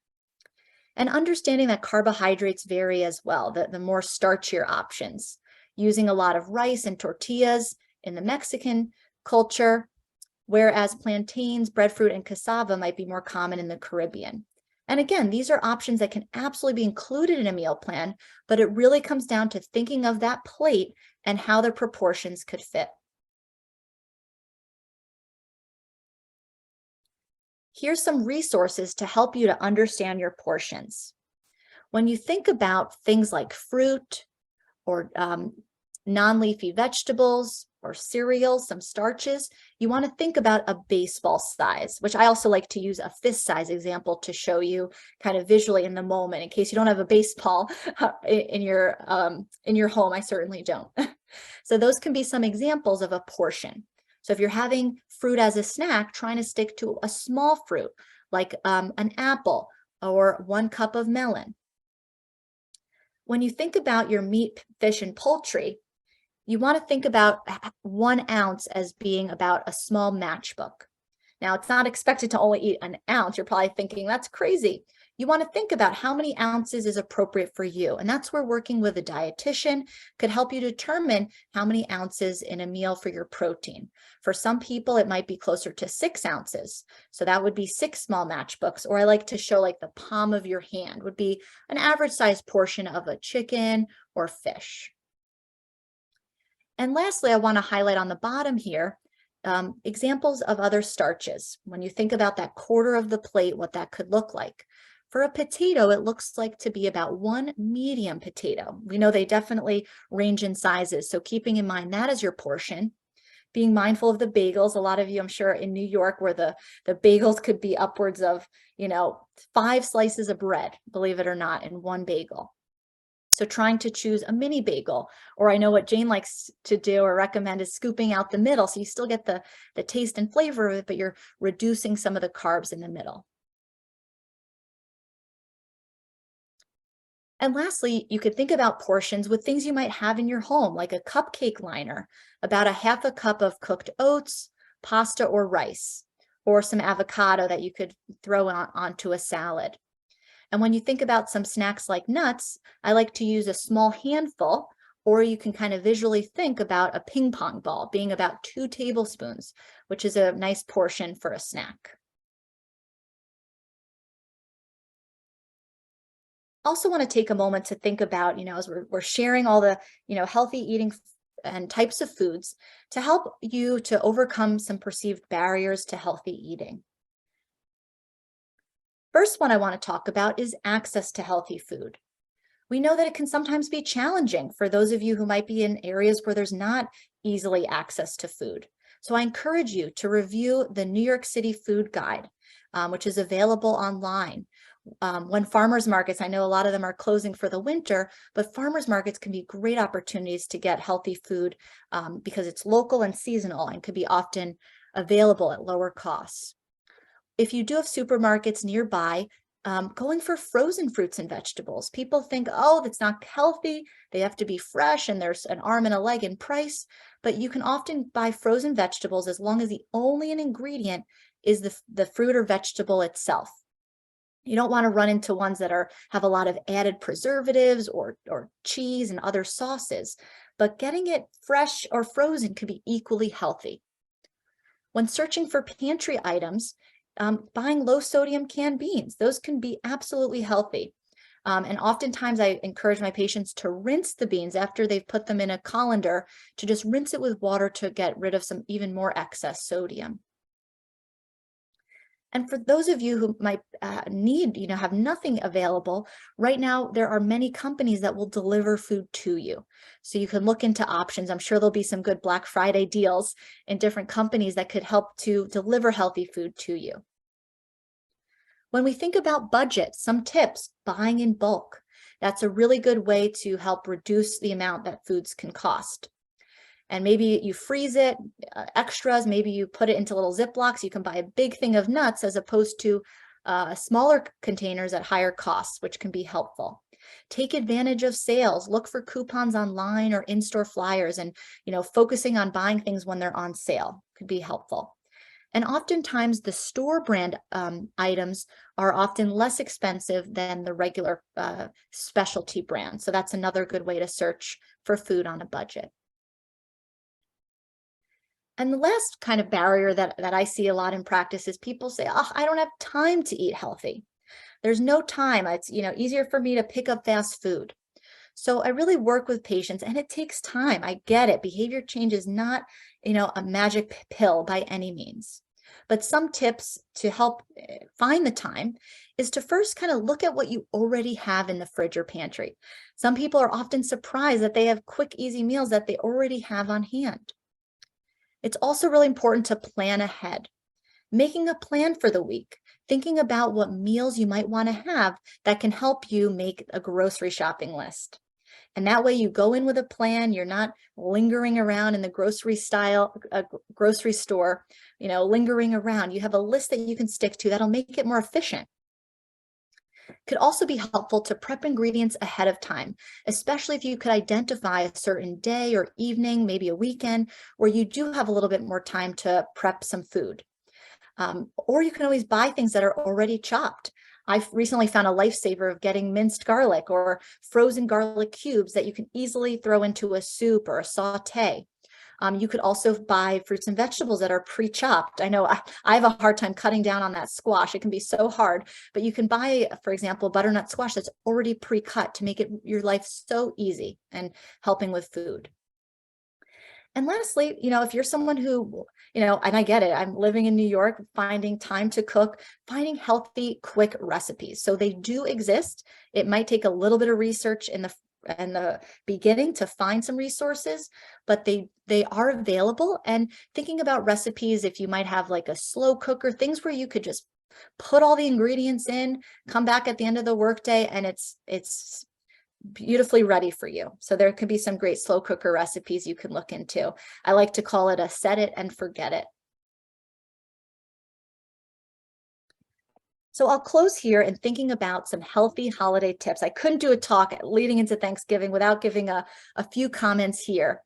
And understanding that carbohydrates vary as well, the more starchier options, using a lot of rice and tortillas in the Mexican culture, whereas plantains, breadfruit, and cassava might be more common in the Caribbean. And again, these are options that can absolutely be included in a meal plan, but it really comes down to thinking of that plate and how the proportions could fit. Here's some resources to help you to understand your portions. When you think about things like fruit or non-leafy vegetables or cereals, some starches, you want to think about a baseball size, which I also like to use a fist size example to show you kind of visually in the moment, in case you don't have a baseball in your home. I certainly don't. So those can be some examples of a portion. So if you're having fruit as a snack, trying to stick to a small fruit like an apple or 1 cup of melon. When you think about your meat, fish, and poultry, you want to think about 1 ounce as being about a small matchbook. Now, it's not expected to only eat an ounce. You're probably thinking, that's crazy. You want to think about how many ounces is appropriate for you. And that's where working with a dietitian could help you determine how many ounces in a meal for your protein. For some people, it might be closer to 6 ounces. So that would be 6 small matchbooks. Or I like to show like the palm of your hand would be an average size portion of a chicken or fish. And lastly, I want to highlight on the bottom here examples of other starches. When you think about that quarter of the plate, what that could look like. For a potato, it looks like to be about 1 medium potato. We know they definitely range in sizes, so keeping in mind that as your portion. Being mindful of the bagels. A lot of you, I'm sure, in New York, where the bagels could be upwards of, 5 slices of bread, believe it or not, in 1 bagel. So trying to choose a mini bagel, or I know what Jane likes to do or recommend is scooping out the middle. So you still get the taste and flavor of it, but you're reducing some of the carbs in the middle. And lastly, you could think about portions with things you might have in your home, like a cupcake liner, about a half a cup of cooked oats, pasta or rice, or some avocado that you could throw onto a salad. And when you think about some snacks like nuts, I like to use a small handful, or you can kind of visually think about a ping pong ball being about 2 tablespoons, which is a nice portion for a snack. Also want to take a moment to think about, as we're sharing all the, healthy eating and types of foods to help you to overcome some perceived barriers to healthy eating. First one I want to talk about is access to healthy food. We know that it can sometimes be challenging for those of you who might be in areas where there's not easily access to food. So I encourage you to review the New York City Food Guide, which is available online. When farmers markets, I know a lot of them are closing for the winter, but farmers markets can be great opportunities to get healthy food because it's local and seasonal and could be often available at lower costs. If you do have supermarkets nearby, going for frozen fruits and vegetables. People think, oh, that's not healthy. They have to be fresh and there's an arm and a leg in price, but you can often buy frozen vegetables as long as the only ingredient is the fruit or vegetable itself. You don't want to run into ones that have a lot of added preservatives or cheese and other sauces, but getting it fresh or frozen could be equally healthy. When searching for pantry items, buying low sodium canned beans, those can be absolutely healthy. And oftentimes I encourage my patients to rinse the beans after they've put them in a colander, to just rinse it with water to get rid of some even more excess sodium. And for those of you who might have nothing available, right now there are many companies that will deliver food to you. So you can look into options. I'm sure there'll be some good Black Friday deals in different companies that could help to deliver healthy food to you. When we think about budget, some tips: buying in bulk. That's a really good way to help reduce the amount that foods can cost. And maybe you freeze it, extras, maybe you put it into little Ziplocs. You can buy a big thing of nuts as opposed to smaller containers at higher costs, which can be helpful. Take advantage of sales. Look for coupons online or in-store flyers, and focusing on buying things when they're on sale could be helpful. And oftentimes the store brand items are often less expensive than the regular specialty brand. So that's another good way to search for food on a budget. And the last kind of barrier that I see a lot in practice is people say, oh, I don't have time to eat healthy. There's no time. It's easier for me to pick up fast food. So I really work with patients, and it takes time. I get it. Behavior change is not, a magic pill by any means. But some tips to help find the time is to first kind of look at what you already have in the fridge or pantry. Some people are often surprised that they have quick, easy meals that they already have on hand. It's also really important to plan ahead, making a plan for the week, thinking about what meals you might want to have that can help you make a grocery shopping list. And that way you go in with a plan. You're not lingering around in the grocery store, lingering around. You have a list that you can stick to that'll make it more efficient. Could also be helpful to prep ingredients ahead of time, especially if you could identify a certain day or evening, maybe a weekend, where you do have a little bit more time to prep some food. Or you can always buy things that are already chopped. I've recently found a lifesaver of getting minced garlic or frozen garlic cubes that you can easily throw into a soup or a saute. You could also buy fruits and vegetables that are pre-chopped. I know I have a hard time cutting down on that squash. It can be so hard, but you can buy, for example, butternut squash that's already pre-cut to make your life so easy and helping with food. And lastly, if you're someone who, and I get it, I'm living in New York, finding time to cook, finding healthy, quick recipes. So they do exist. It might take a little bit of research in the beginning to find some resources, but they are available. And thinking about recipes, if you might have like a slow cooker, things where you could just put all the ingredients in, come back at the end of the workday, and it's beautifully ready for you. So there could be some great slow cooker recipes you can look into. I like to call it a set it and forget it. So I'll close here in thinking about some healthy holiday tips. I couldn't do a talk leading into Thanksgiving without giving a few comments here.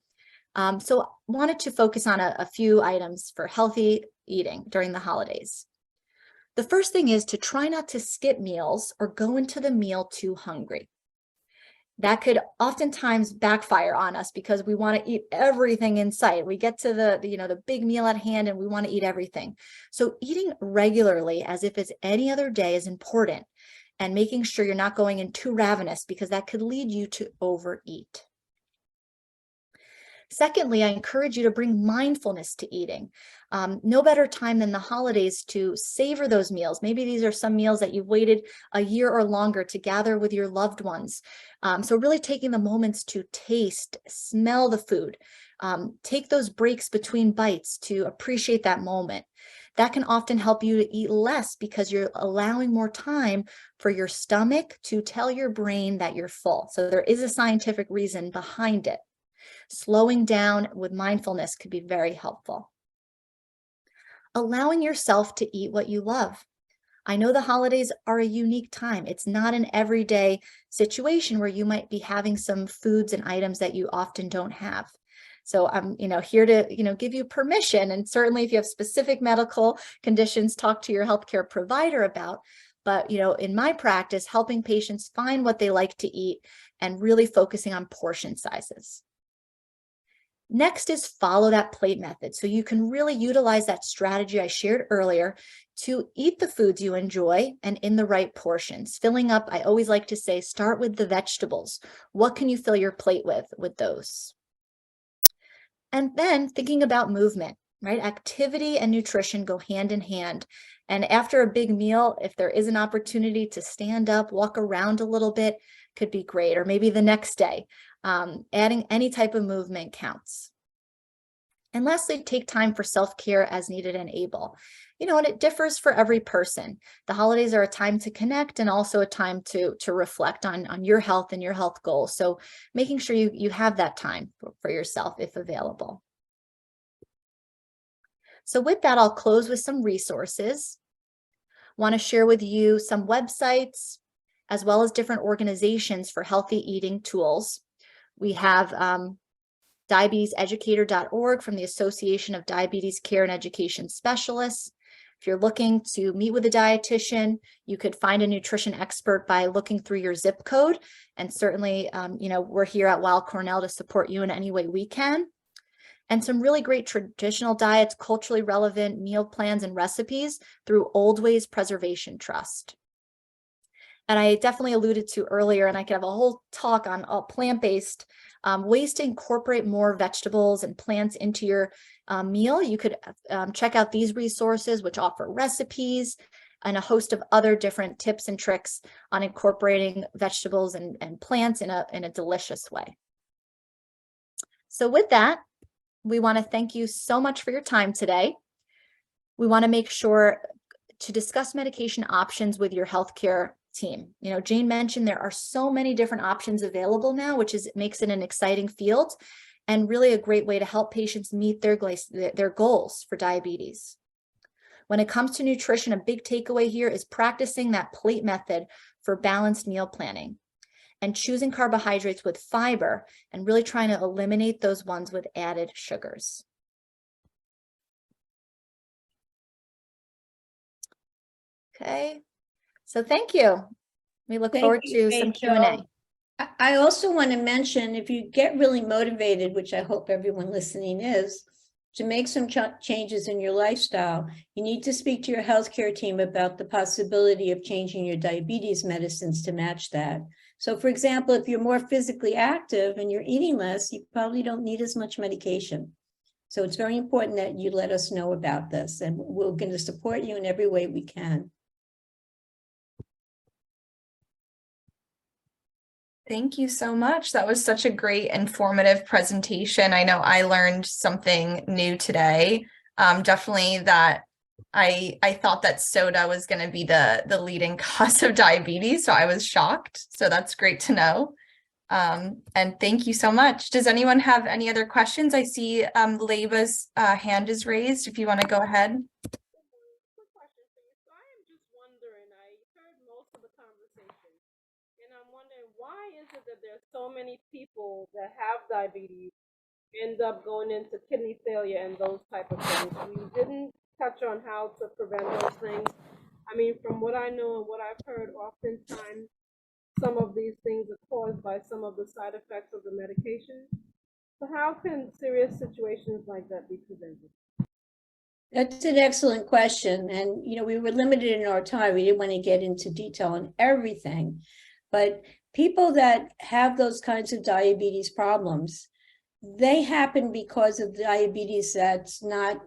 So wanted to focus on a few items for healthy eating during the holidays. The first thing is to try not to skip meals or go into the meal too hungry. That could oftentimes backfire on us because we want to eat everything in sight. We get to the big meal at hand and we want to eat everything. So eating regularly as if it's any other day is important, and making sure you're not going in too ravenous because that could lead you to overeat. Secondly, I encourage you to bring mindfulness to eating. No better time than the holidays to savor those meals. Maybe these are some meals that you've waited a year or longer to gather with your loved ones. So really taking the moments to taste, smell the food, take those breaks between bites to appreciate that moment. That can often help you to eat less because you're allowing more time for your stomach to tell your brain that you're full. So there is a scientific reason behind it. Slowing down with mindfulness could be very helpful. Allowing yourself to eat what you love. I know the holidays are a unique time. It's not an everyday situation where you might be having some foods and items that you often don't have. So I'm, here to, give you permission. And certainly if you have specific medical conditions, talk to your healthcare provider about. But, in my practice, helping patients find what they like to eat and really focusing on portion sizes. Next is follow that plate method. So you can really utilize that strategy I shared earlier to eat the foods you enjoy and in the right portions. Filling up, I always like to say, start with the vegetables. What can you fill your plate with those? And then thinking about movement, right? Activity and nutrition go hand in hand. And after a big meal, if there is an opportunity to stand up, walk around a little bit, could be great. Or maybe the next day. Adding any type of movement counts. And lastly, take time for self-care as needed and able. And it differs for every person. The holidays are a time to connect and also a time to reflect on your health and your health goals. So making sure you have that time for yourself if available. So with that, I'll close with some resources. Want to share with you some websites as well as different organizations for healthy eating tools. We have diabeteseducator.org from the Association of Diabetes Care and Education Specialists. If you're looking to meet with a dietitian, you could find a nutrition expert by looking through your zip code. And certainly, we're here at Weill Cornell to support you in any way we can. And some really great traditional diets, culturally relevant meal plans and recipes through Old Ways Preservation Trust. And I definitely alluded to earlier, and I could have a whole talk on plant-based ways to incorporate more vegetables and plants into your meal. You could check out these resources, which offer recipes and a host of other different tips and tricks on incorporating vegetables and plants in a delicious way. So with that, we want to thank you so much for your time today. We want to make sure to discuss medication options with your healthcare team. Jane mentioned there are so many different options available now, which makes it an exciting field and really a great way to help patients meet their goals for diabetes. When it comes to nutrition, a big takeaway here is practicing that plate method for balanced meal planning and choosing carbohydrates with fiber and really trying to eliminate those ones with added sugars. Okay. So thank you. We look forward to some Q&A. I also want to mention, if you get really motivated, which I hope everyone listening is, to make some changes in your lifestyle, you need to speak to your healthcare team about the possibility of changing your diabetes medicines to match that. So for example, if you're more physically active and you're eating less, you probably don't need as much medication. So it's very important that you let us know about this, and we're going to support you in every way we can. Thank you so much. That was such a great informative presentation. I know I learned something new today. Definitely that I thought that soda was going to be the leading cause of diabetes, so I was shocked. So that's great to know. And thank you so much. Does anyone have any other questions? I see Leiba's hand is raised. If you want to go ahead. Why is it that there's so many people that have diabetes end up going into kidney failure and those type of things? We didn't touch on how to prevent those things. I mean, from what I know and what I've heard, oftentimes some of these things are caused by some of the side effects of the medication. So how can serious situations like that be prevented? That's an excellent question. And, we were limited in our time. We didn't want to get into detail on everything. But people that have those kinds of diabetes problems, they happen because of diabetes that's not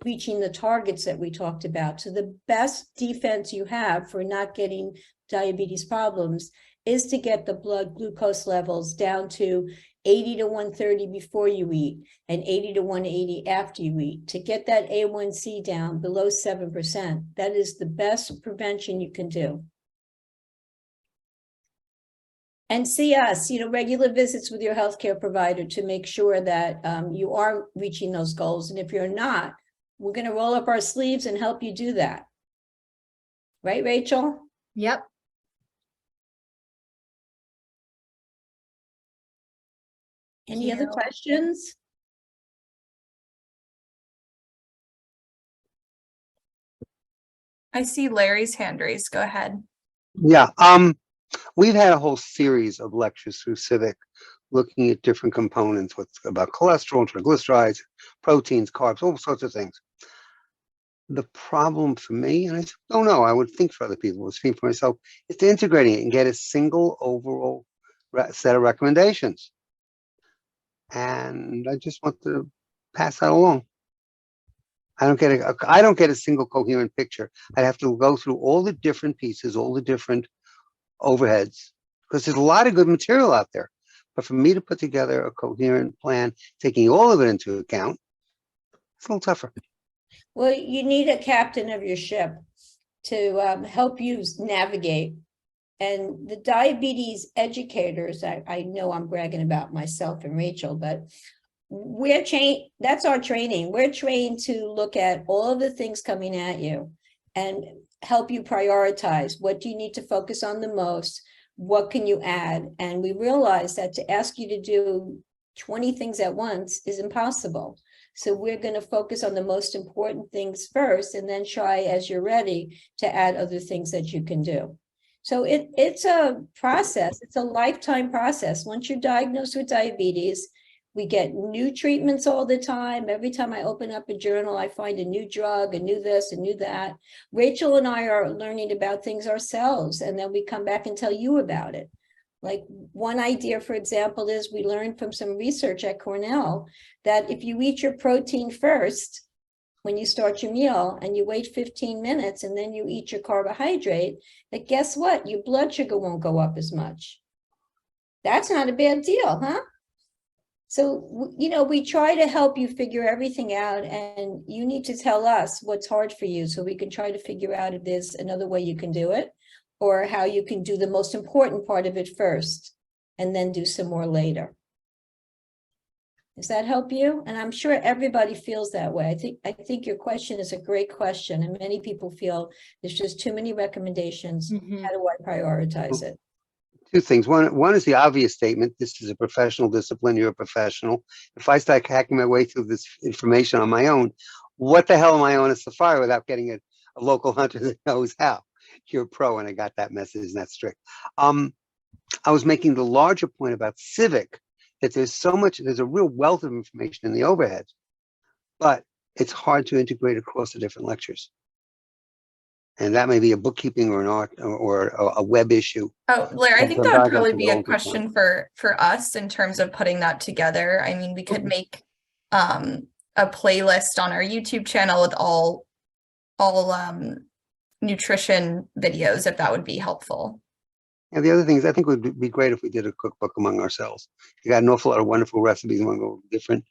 reaching the targets that we talked about. So the best defense you have for not getting diabetes problems is to get the blood glucose levels down to 80 to 130 before you eat and 80 to 180 after you eat. To get that A1C down below 7%, that is the best prevention you can do. And see us, regular visits with your healthcare provider to make sure that you are reaching those goals. And if you're not, we're going to roll up our sleeves and help you do that. Right, Rachel? Yep. Any other questions? I see Larry's hand raised. Go ahead. Yeah, we've had a whole series of lectures through Civic looking at different components, what's about cholesterol, triglycerides, proteins, carbs, all sorts of things. The problem for me, and I don't know, I would think for other people, but speaking for myself, is to integrating it and get a single overall set of recommendations. And I just want to pass that along. I don't get a single coherent picture. I'd have to go through all the different pieces, all the different overheads, because there's a lot of good material out there. But for me to put together a coherent plan, taking all of it into account, it's a little tougher. Well, you need a captain of your ship to help you navigate. And the diabetes educators, I know I'm bragging about myself and Rachel, but we're trained, that's our training. We're trained to look at all of the things coming at you and help you prioritize. What do you need to focus on the most? What can you add? And we realize that to ask you to do 20 things at once is impossible. So we're going to focus on the most important things first, and then try, as you're ready, to add other things that you can do. So it's a process. It's a lifetime process. Once you're diagnosed with diabetes, we get new treatments all the time. Every time I open up a journal, I find a new drug, a new this, a new that. Rachel and I are learning about things ourselves, and then we come back and tell you about it. Like one idea, for example, is we learned from some research at Cornell that if you eat your protein first, when you start your meal and you wait 15 minutes and then you eat your carbohydrate, that guess what? Your blood sugar won't go up as much. That's not a bad deal, huh? So, we try to help you figure everything out, and you need to tell us what's hard for you so we can try to figure out if there's another way you can do it, or how you can do the most important part of it first and then do some more later. Does that help you? And I'm sure everybody feels that way. I think your question is a great question, and many people feel there's just too many recommendations. Mm-hmm. How do I prioritize it? Two things. One is the obvious statement. This is a professional discipline. You're a professional. If I start hacking my way through this information on my own, what the hell am I on a safari without getting a local hunter that knows how? You're a pro, and I got that message, and that's strict. I was making the larger point about Civic, that there's a real wealth of information in the overhead, but it's hard to integrate across the different lectures. And that may be a bookkeeping or an art or a web issue. Oh, Larry, I think that would probably be a question for us in terms of putting that together. I mean, we could make a playlist on our YouTube channel with all nutrition videos, if that would be helpful. And the other thing is, I think it would be great if we did a cookbook among ourselves. You got an awful lot of wonderful recipes among all different.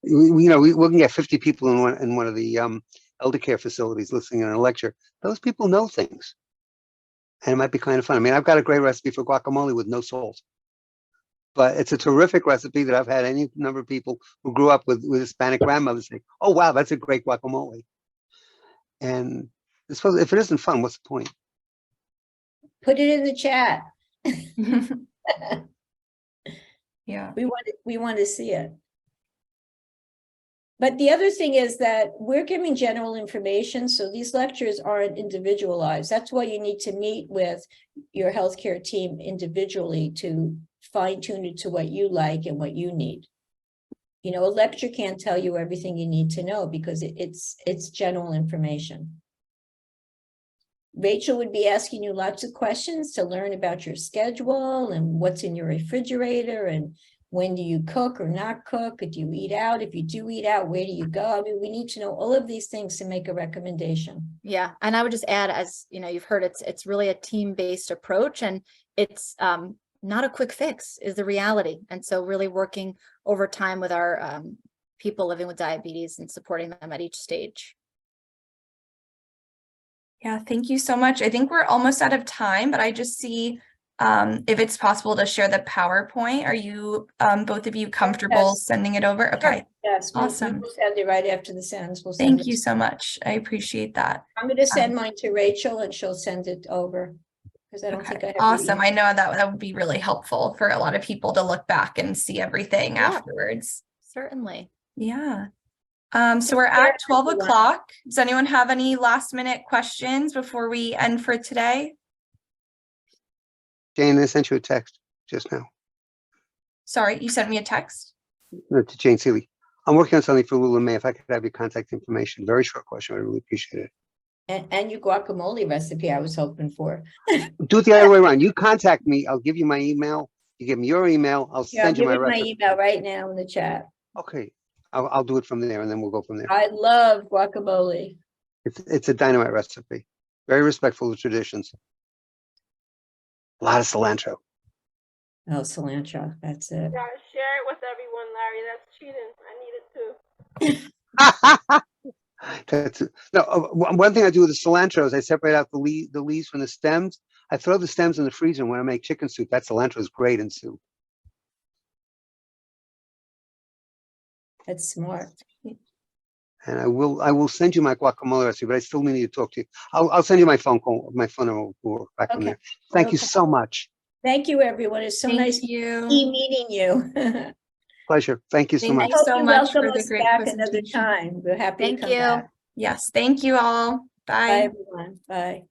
We can get 50 people in one of the elder care facilities listening in a lecture. Those people know things, and it might be kind of fun. I mean, I've got a great recipe for guacamole with no salt, but it's a terrific recipe that I've had any number of people who grew up with Hispanic grandmothers say, "Oh wow, that's a great guacamole." And if it isn't fun, what's the point? Put it in the chat. Yeah, we want to see it. But the other thing is that we're giving general information, so these lectures aren't individualized. That's why you need to meet with your healthcare team individually to fine tune it to what you like and what you need. A lecture can't tell you everything you need to know because it's general information. Rachel would be asking you lots of questions to learn about your schedule and what's in your refrigerator and when do you cook or not cook? Do you eat out? If you do eat out, where do you go? I mean, we need to know all of these things to make a recommendation. Yeah, and I would just add, as you know, you've heard it's really a team-based approach, and it's not a quick fix is the reality. And so really working over time with our people living with diabetes and supporting them at each stage. Yeah, thank you so much. I think we're almost out of time, but I just see if it's possible to share the PowerPoint. Are you both of you comfortable Yes. sending it over? Okay, Yes, awesome. we'll send it right after the sentence. We'll send Thank it. you so much. I appreciate that. I'm going to send mine to Rachel and she'll send it over because I don't think I Okay, have your awesome. email. I know that would be really helpful for a lot of people to look back and see everything Yeah. afterwards. Certainly. Yeah. So we're care, at 12 everyone. o'clock. Does anyone have any last minute questions before we end for today? Jane, I sent you a text just now. Sorry, you sent me a text? No, to Jane Seeley. I'm working on something for Lula May. If I could have your contact information, very short question. I really appreciate it. And your guacamole recipe I was hoping for. Do it the other way around. You contact me. I'll give you my email. You give me your email. I'll Yeah, I'm send you my giving my recipe. email right now in the chat. Okay. I'll do it from there and then we'll go from there. I love guacamole. It's a dynamite recipe. Very respectful of traditions. A lot of cilantro. Oh, cilantro. That's it. Yeah, share it with everyone, Larry. That's cheating. I need it too. That's no. One thing I do with the cilantro is I separate out the leaves from the stems. I throw the stems in the freezer when I make chicken soup. That cilantro is great in soup. That's smart. And I will send you my guacamole recipe, but I still need to talk to you. I'll send you my phone call, my phone number. We'll work back from Okay. there. Thank you Okay. so much. Thank you, everyone. It's so Thank nice you. meeting you. Pleasure. Thank you so Thank much. you so You much for welcome the us great back another presentation. time. We're happy Thank to come you. back. Yes, thank you all. Bye, everyone. Bye.